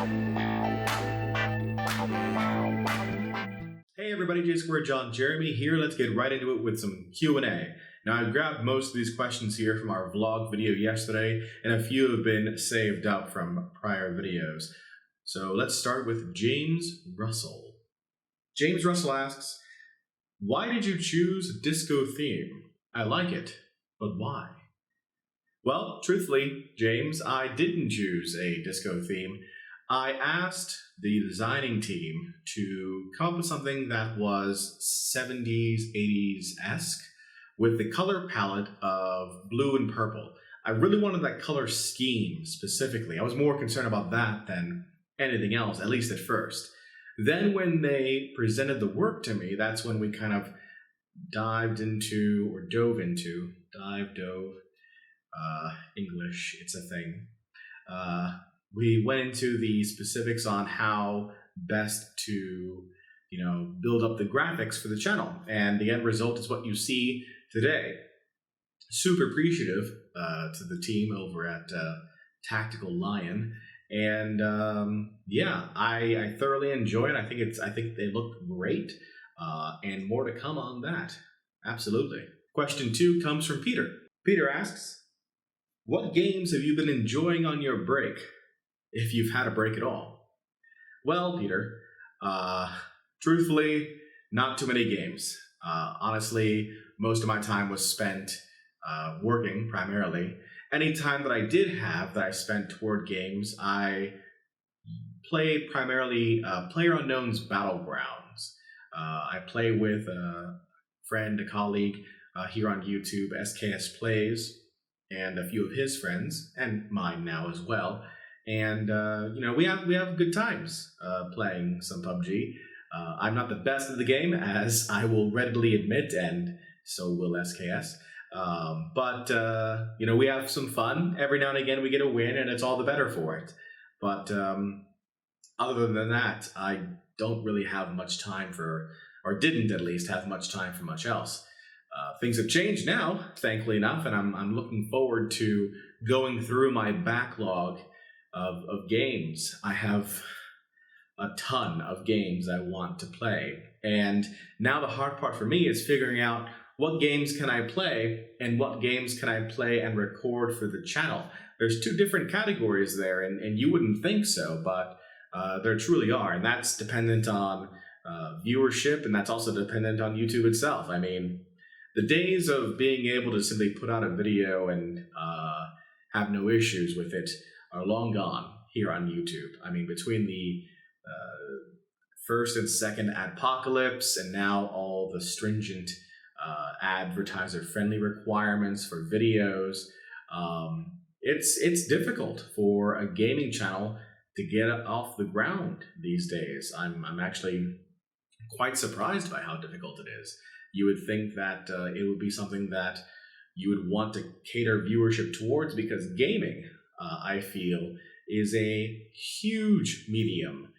Hey everybody, JSquared John Jeremy here. Let's get right into it with some Q&A. Now I've grabbed most of these questions here from our vlog video yesterday, and a few have been saved up from prior videos. So let's start with James Russell. James Russell asks, why did you choose disco theme? I like it, but why? Well, truthfully, James, I didn't choose a disco theme. I asked the designing team to come up with something that was 70s, 80s-esque with the color palette of blue and purple. I really wanted that color scheme specifically. I was more concerned about that than anything else, at least at first. Then when they presented the work to me, that's when we kind of dove into, English, it's a thing. We went into the specifics on how best to, build up the graphics for the channel. And the end result is what you see today. Super appreciative to the team over at Tactical Lion. And yeah, I thoroughly enjoy it. I think they look great. And more to come on that. Absolutely. Question 2 comes from Peter. Peter asks, what games have you been enjoying on your break? If you've had a break at all. Well, Peter, truthfully, not too many games. Honestly, most of my time was spent working primarily. Any time that I did have that I spent toward games, I play primarily PlayerUnknown's Battlegrounds. I play with a friend, a colleague here on YouTube, SKS Plays, and a few of his friends, and mine now as well. And we have good times playing some PUBG. I'm not the best at the game, as I will readily admit, and so will SKS. But we have some fun. Every now and again we get a win, and it's all the better for it. But other than that, I don't really have much time for, or didn't at least have much time for much else. Things have changed now, thankfully enough, and I'm looking forward to going through my backlog of games. I have a ton of games I want to play, and now the hard part for me is figuring out what games can I play and what games can I play and record for the channel. There's 2 different categories there, and you wouldn't think so, but there truly are, and that's dependent on viewership, and that's also dependent on YouTube itself. I mean, the days of being able to simply put out a video and have no issues with it are long gone here on YouTube. I mean, between the first and second adpocalypse and now all the stringent advertiser-friendly requirements for videos, it's difficult for a gaming channel to get off the ground these days. I'm actually quite surprised by how difficult it is. You would think that it would be something that you would want to cater viewership towards, because gaming, I feel, is a huge medium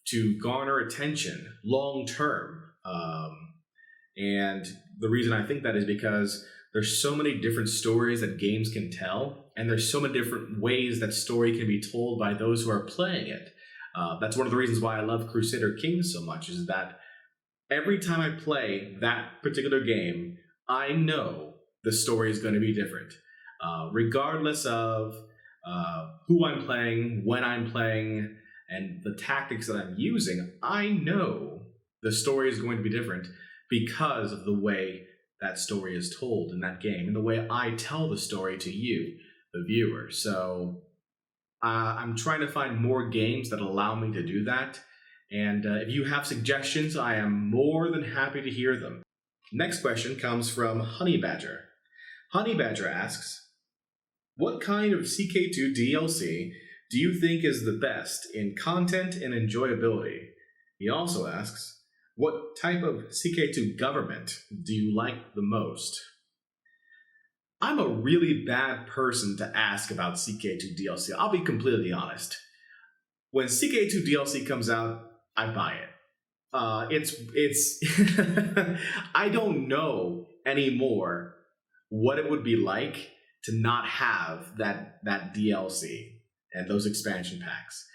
to garner attention long term. And the reason I think that is because there's so many different stories that games can tell, and there's so many different ways that story can be told by those who are playing it. That's one of the reasons why I love Crusader Kings so much, is that every time I play that particular game, I know the story is going to be different. Regardless of who I'm playing, when I'm playing, and the tactics that I'm using, I know the story is going to be different because of the way that story is told in that game, and the way I tell the story to you, the viewer. So I'm trying to find more games that allow me to do that. And if you have suggestions, I am more than happy to hear them. Next question comes from Honey Badger. Honey Badger asks, what kind of CK2 DLC do you think is the best in content and enjoyability? He also asks, what type of CK2 government do you like the most? I'm a really bad person to ask about CK2 DLC. I'll be completely honest. When CK2 DLC comes out, I buy it. It's I don't know anymore what it would be like to not have that DLC and those expansion packs.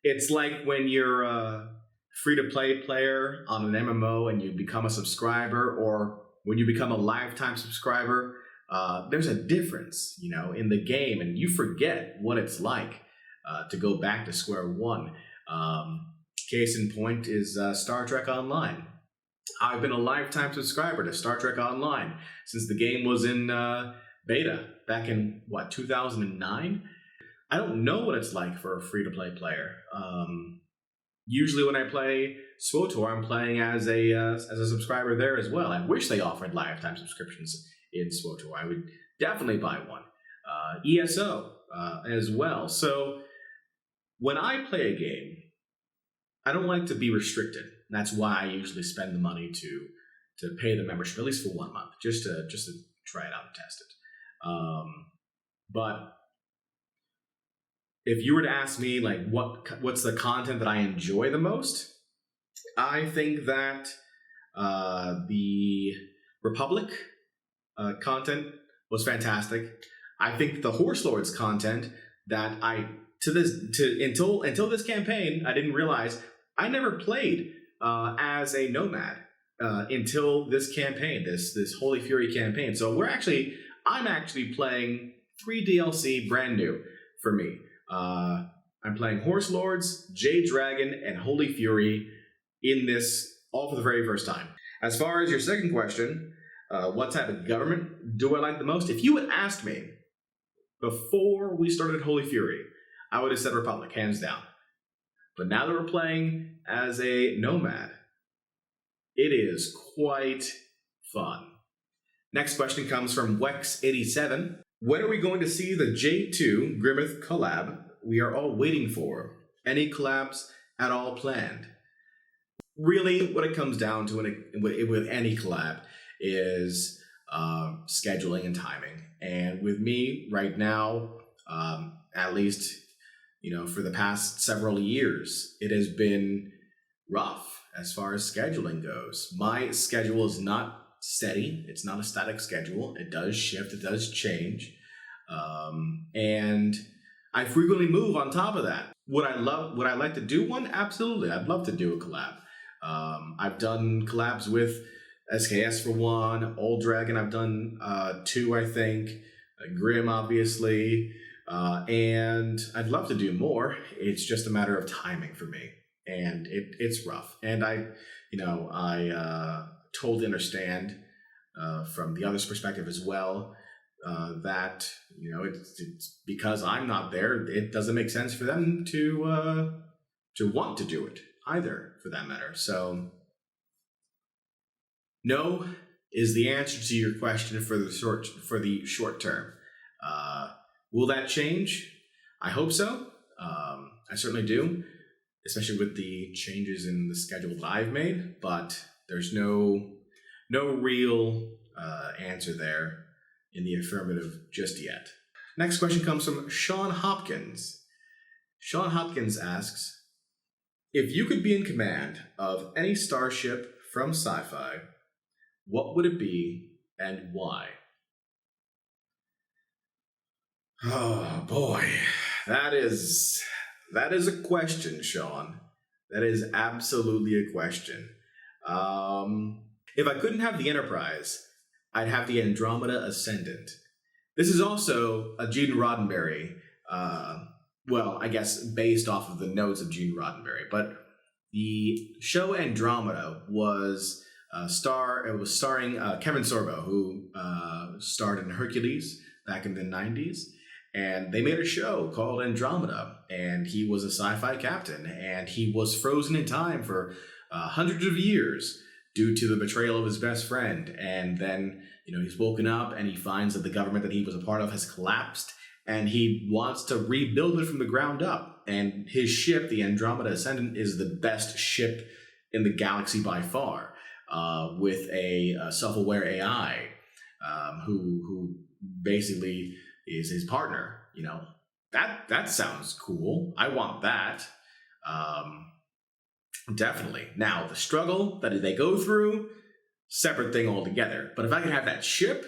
It's like when you're a free-to-play player on an MMO and you become a subscriber, or when you become a lifetime subscriber. There's a difference, in the game, and you forget what it's like to go back to square one. Case in point is Star Trek Online. I've been a lifetime subscriber to Star Trek Online since the game was in beta back in, 2009? I don't know what it's like for a free-to-play player. Usually when I play SWTOR, I'm playing as a subscriber there as well. I wish they offered lifetime subscriptions in SWTOR. I would definitely buy one. ESO as well. So when I play a game, I don't like to be restricted. That's why I usually spend the money to pay the membership, at least for 1 month, just to try it out and test it. But if you were to ask me, like, what's the content that I enjoy the most, I think that the Republic content was fantastic. I think the Horse Lords content that until this campaign, I didn't realize I never played as a nomad until this campaign, this Holy Fury campaign. So I'm actually playing 3 DLC brand new for me. I'm playing Horse Lords, Jade Dragon, and Holy Fury in this all for the very first time. As far as your second question, what type of government do I like the most? If you had asked me before we started Holy Fury, I would have said Republic, hands down. But now that we're playing as a nomad, it is quite fun. Next question comes from Wex87. When are we going to see the J2 Grimmeth collab we are all waiting for? Any collabs at all planned? Really, what it comes down to with any collab is scheduling and timing. And with me right now, at least, for the past several years, it has been rough as far as scheduling goes. My schedule is not steady. It's not a static schedule. It does shift. It does change. And I frequently move on top of that. Would I like to do one? Absolutely. I'd love to do a collab. I've done collabs with SKS for one, Old Dragon I've done 2, I think, Grim obviously, and I'd love to do more. It's just a matter of timing for me, and it's rough. And I totally understand from the other's perspective as well that it's because I'm not there. It doesn't make sense for them to want to do it either, for that matter. So no is the answer to your question for the short term. Will that change? I hope so. I certainly do, especially with the changes in the schedule that I've made. But there's no real answer there in the affirmative just yet. Next question comes from Sean Hopkins. Sean Hopkins asks, if you could be in command of any starship from sci-fi, what would it be and why? Oh boy, that is a question, Sean. That is absolutely a question. If I couldn't have the Enterprise, I'd have the Andromeda Ascendant. This is also a Gene Roddenberry, I guess based off of the notes of Gene Roddenberry, but the show Andromeda was starring Kevin Sorbo, who starred in Hercules back in the 90s. And they made a show called Andromeda, and he was a sci-fi captain, and he was frozen in time for hundreds of years due to the betrayal of his best friend. And then, he's woken up and he finds that the government that he was a part of has collapsed, and he wants to rebuild it from the ground up. And his ship, the Andromeda Ascendant, is the best ship in the galaxy by far, with a self-aware AI who basically is his partner. That sounds cool. I want that. Definitely. Now, the struggle that they go through, separate thing altogether. But if I could have that ship,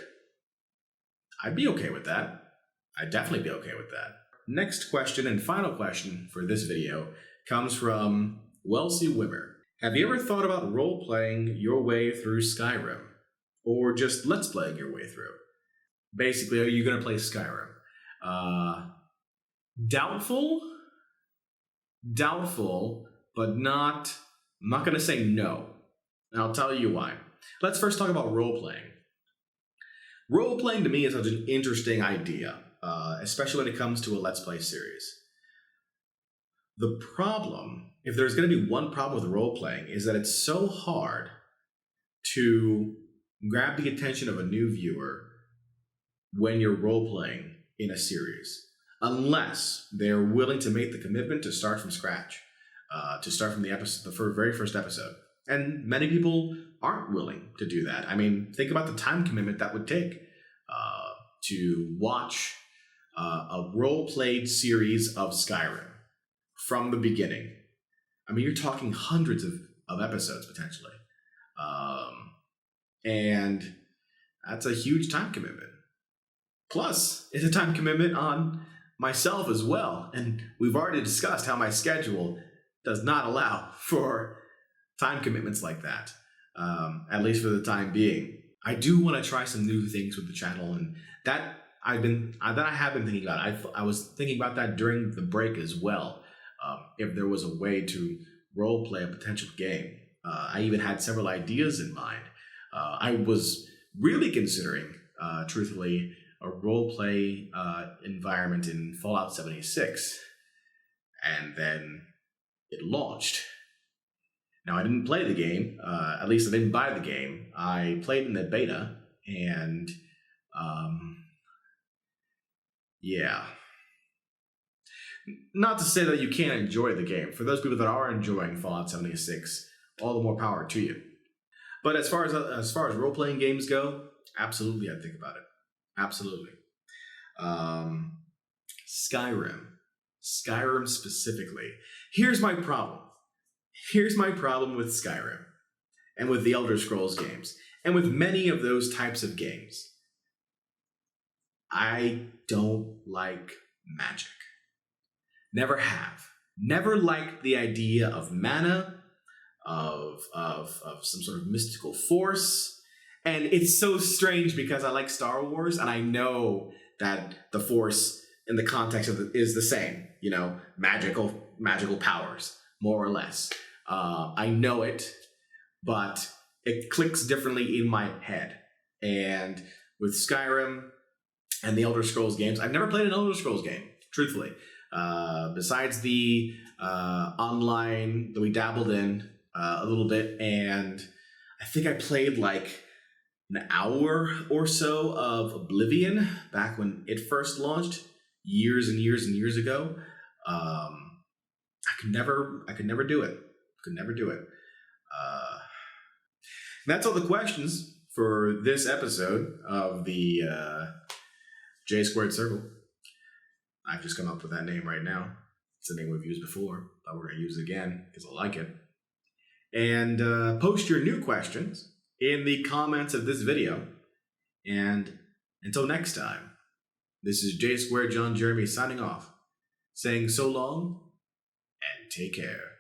I'd be okay with that. I'd definitely be okay with that. next question and final question for this video comes from Wellesley Wimmer. Have you ever thought about role-playing your way through Skyrim? Or just let's playing your way through? Basically, are you going to play Skyrim? Doubtful, but not. I'm not going to say no. And I'll tell you why. Let's first talk about role-playing. Role-playing to me is such an interesting idea, especially when it comes to a Let's Play series. The problem, if there's going to be one problem with role-playing, is that it's so hard to grab the attention of a new viewer when you're role-playing in a series, unless they're willing to make the commitment to start from scratch, to start from the very first episode. And many people aren't willing to do that. I mean, think about the time commitment that would take to watch a role-played series of Skyrim from the beginning. I mean, you're talking hundreds of episodes, potentially. And that's a huge time commitment. Plus, it's a time commitment on myself as well. And we've already discussed how my schedule does not allow for time commitments like that, at least for the time being. I do want to try some new things with the channel, and that I have been thinking about. I was thinking about that during the break as well. If there was a way to role play a potential game, I even had several ideas in mind. I was really considering, truthfully, a role play environment in Fallout 76, and then it launched. Now, I didn't play the game, at least I didn't buy the game. I played in the beta, and yeah. Not to say that you can't enjoy the game. For those people that are enjoying Fallout 76, all the more power to you. But as far as role-playing games go, absolutely I'd think about it. Absolutely. Skyrim specifically. Here's my problem. Here's my problem with Skyrim, and with the Elder Scrolls games, and with many of those types of games. I don't like magic. Never have. Never liked the idea of mana, of some sort of mystical force. And it's so strange because I like Star Wars, and I know that the force in the context of it is the same. You know, magical powers, more or less. I know it, but it clicks differently in my head. And with Skyrim and the Elder Scrolls games, I've never played an Elder Scrolls game, truthfully. Besides the online that we dabbled in a little bit, and I think I played like an hour or so of Oblivion back when it first launched, years and years and years ago. I could never do it. Could never do it. That's all the questions for this episode of the JSquared Circle. I've just come up with that name right now. It's the name we've used before, but we're going to use it again because I like it. And post your new questions in the comments of this video. And until next time, this is JSquared John Jeremy signing off, saying so long and take care.